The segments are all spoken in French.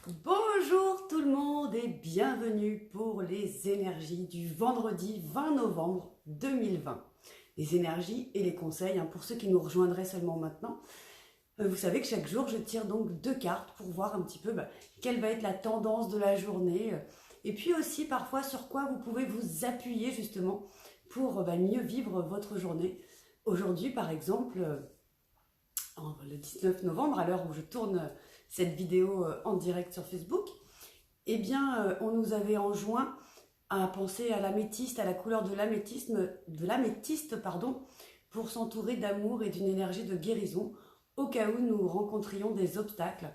Bonjour tout le monde et bienvenue pour les énergies du vendredi 20 novembre 2020. Les énergies et les conseils, pour ceux qui nous rejoindraient seulement maintenant. Vous savez que chaque jour je tire donc 2 cartes pour voir un petit peu quelle va être la tendance de la journée. Et puis aussi parfois sur quoi vous pouvez vous appuyer justement pour mieux vivre votre journée. Aujourd'hui par exemple, le 19 novembre, à l'heure où je tourne cette vidéo en direct sur Facebook, eh bien, on nous avait enjoint à penser à l'améthyste, à la couleur de l'améthyste, pour s'entourer d'amour et d'une énergie de guérison, au cas où nous rencontrions des obstacles.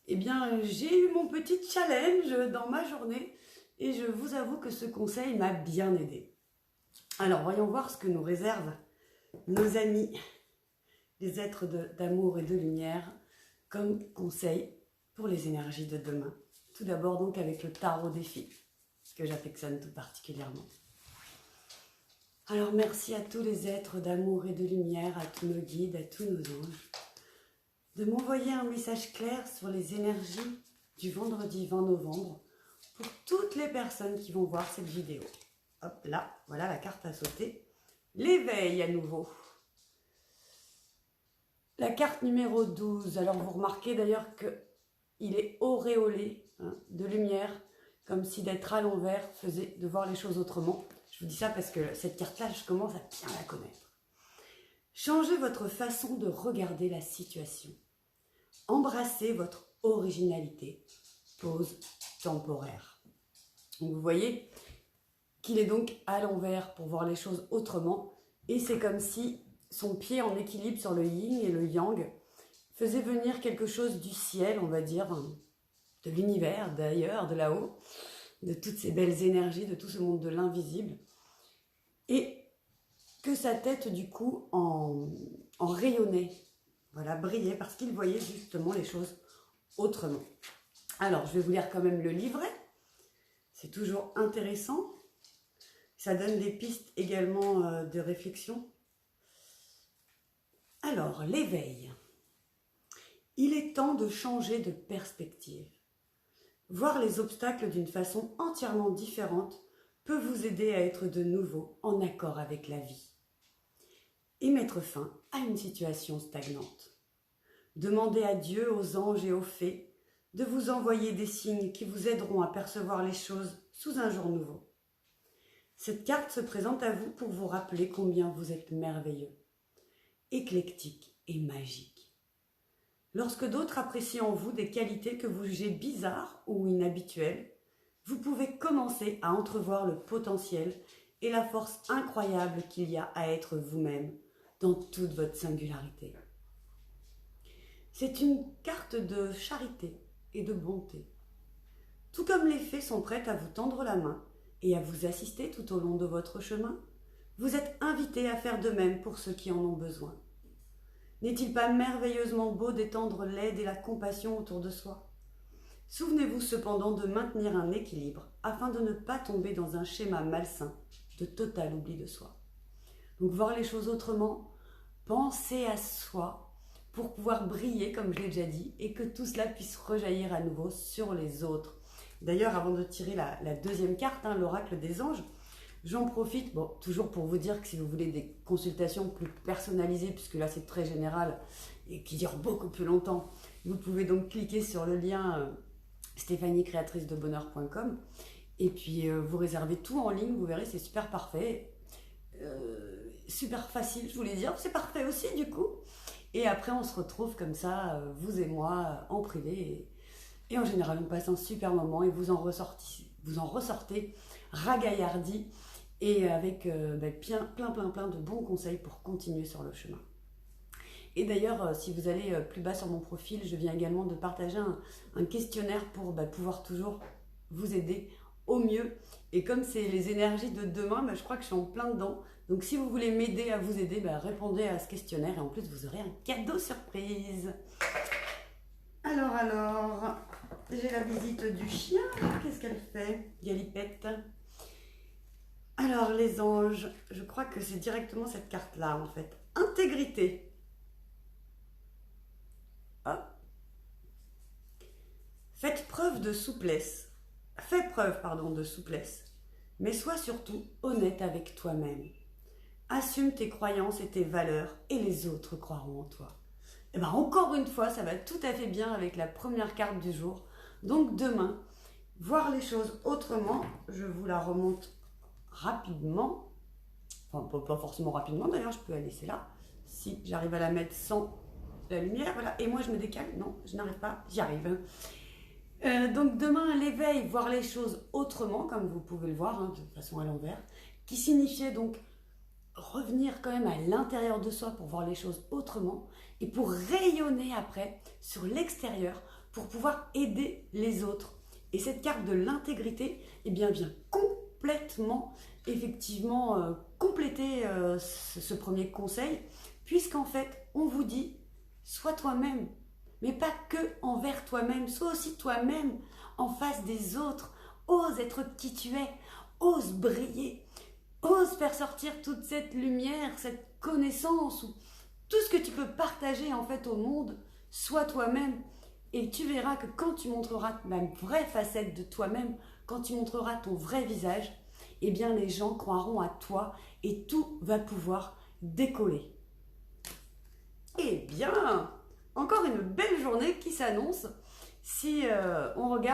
Eh bien, j'ai eu mon petit challenge dans ma journée, et je vous avoue que ce conseil m'a bien aidé. Alors, voyons voir ce que nous réservent nos amis, les êtres d'amour et de lumière, comme conseil pour les énergies de demain. Tout d'abord donc avec le tarot des filles, que j'affectionne tout particulièrement. Alors merci à tous les êtres d'amour et de lumière, à tous nos guides, à tous nos anges, de m'envoyer un message clair sur les énergies du vendredi 20 novembre pour toutes les personnes qui vont voir cette vidéo. Hop là, voilà la carte à sauter. L'éveil à nouveau. La carte numéro 12, alors vous remarquez d'ailleurs qu'il est auréolé de lumière, comme si d'être à l'envers faisait de voir les choses autrement. Je vous dis ça parce que cette carte-là, je commence à bien la connaître. Changez votre façon de regarder la situation. Embrassez votre originalité. Pause temporaire. Donc vous voyez qu'il est donc à l'envers pour voir les choses autrement, et c'est comme si son pied en équilibre sur le yin et le yang faisait venir quelque chose du ciel, on va dire, de l'univers, d'ailleurs, de là-haut, de toutes ces belles énergies, de tout ce monde de l'invisible, et que sa tête, du coup, en rayonnait, voilà, brillait, parce qu'il voyait justement les choses autrement. Alors, je vais vous lire quand même le livret, c'est toujours intéressant, ça donne des pistes également de réflexion. Alors, l'éveil. Il est temps de changer de perspective. Voir les obstacles d'une façon entièrement différente peut vous aider à être de nouveau en accord avec la vie et mettre fin à une situation stagnante. Demandez à Dieu, aux anges et aux fées de vous envoyer des signes qui vous aideront à percevoir les choses sous un jour nouveau. Cette carte se présente à vous pour vous rappeler combien vous êtes merveilleux, éclectique et magique. Lorsque d'autres apprécient en vous des qualités que vous jugez bizarres ou inhabituelles, vous pouvez commencer à entrevoir le potentiel et la force incroyable qu'il y a à être vous-même dans toute votre singularité. C'est une carte de charité et de bonté. Tout comme les fées sont prêtes à vous tendre la main et à vous assister tout au long de votre chemin, vous êtes invité à faire de même pour ceux qui en ont besoin. N'est-il pas merveilleusement beau d'étendre l'aide et la compassion autour de soi? Souvenez-vous cependant de maintenir un équilibre afin de ne pas tomber dans un schéma malsain de total oubli de soi. Donc voir les choses autrement, penser à soi pour pouvoir briller comme je l'ai déjà dit et que tout cela puisse rejaillir à nouveau sur les autres. D'ailleurs, avant de tirer la deuxième carte, l'oracle des anges, j'en profite, toujours pour vous dire que si vous voulez des consultations plus personnalisées, puisque là c'est très général et qui dure beaucoup plus longtemps, vous pouvez donc cliquer sur le lien stéphaniecréatricedebonheur.com et puis vous réservez tout en ligne, vous verrez, c'est super parfait, super facile, je voulais dire, c'est parfait aussi du coup. Et après on se retrouve comme ça, vous et moi, en privé, et en général on passe un super moment et vous en ressortez ragaillardi et avec plein de bons conseils pour continuer sur le chemin. Et d'ailleurs, si vous allez plus bas sur mon profil, je viens également de partager un questionnaire pour pouvoir toujours vous aider au mieux. Et comme c'est les énergies de demain, je crois que je suis en plein dedans. Donc si vous voulez m'aider à vous aider, répondez à ce questionnaire et en plus vous aurez un cadeau surprise. Alors, j'ai la visite du chien. Qu'est-ce qu'elle fait, Galipette? Alors, les anges, je crois que c'est directement cette carte-là, en fait. Intégrité. Hop. Fais preuve de souplesse, mais sois surtout honnête avec toi-même. Assume tes croyances et tes valeurs et les autres croiront en toi. Et bien encore une fois, ça va tout à fait bien avec la première carte du jour. Donc demain, voir les choses autrement, je vous la remonte rapidement. Enfin, pas forcément rapidement d'ailleurs, je peux la laisser là. Si j'arrive à la mettre sans la lumière, voilà. Et moi je me décale, non, je n'arrive pas, j'y arrive. Donc demain, l'éveil, voir les choses autrement, comme vous pouvez le voir, hein, de façon à l'envers, qui signifiait donc revenir quand même à l'intérieur de soi pour voir les choses autrement et pour rayonner après sur l'extérieur pour pouvoir aider les autres. Et cette carte de l'intégrité, eh bien, vient complètement, effectivement, compléter ce premier conseil, puisqu'en fait, on vous dit, sois toi-même, mais pas que envers toi-même, sois aussi toi-même en face des autres, ose être qui tu es, ose briller. Ose faire sortir toute cette lumière, cette connaissance, ou tout ce que tu peux partager en fait au monde, sois toi-même. Et tu verras que quand tu montreras la vraie facette de toi-même, quand tu montreras ton vrai visage, eh bien les gens croiront à toi et tout va pouvoir décoller. Eh bien, encore une belle journée qui s'annonce si on regarde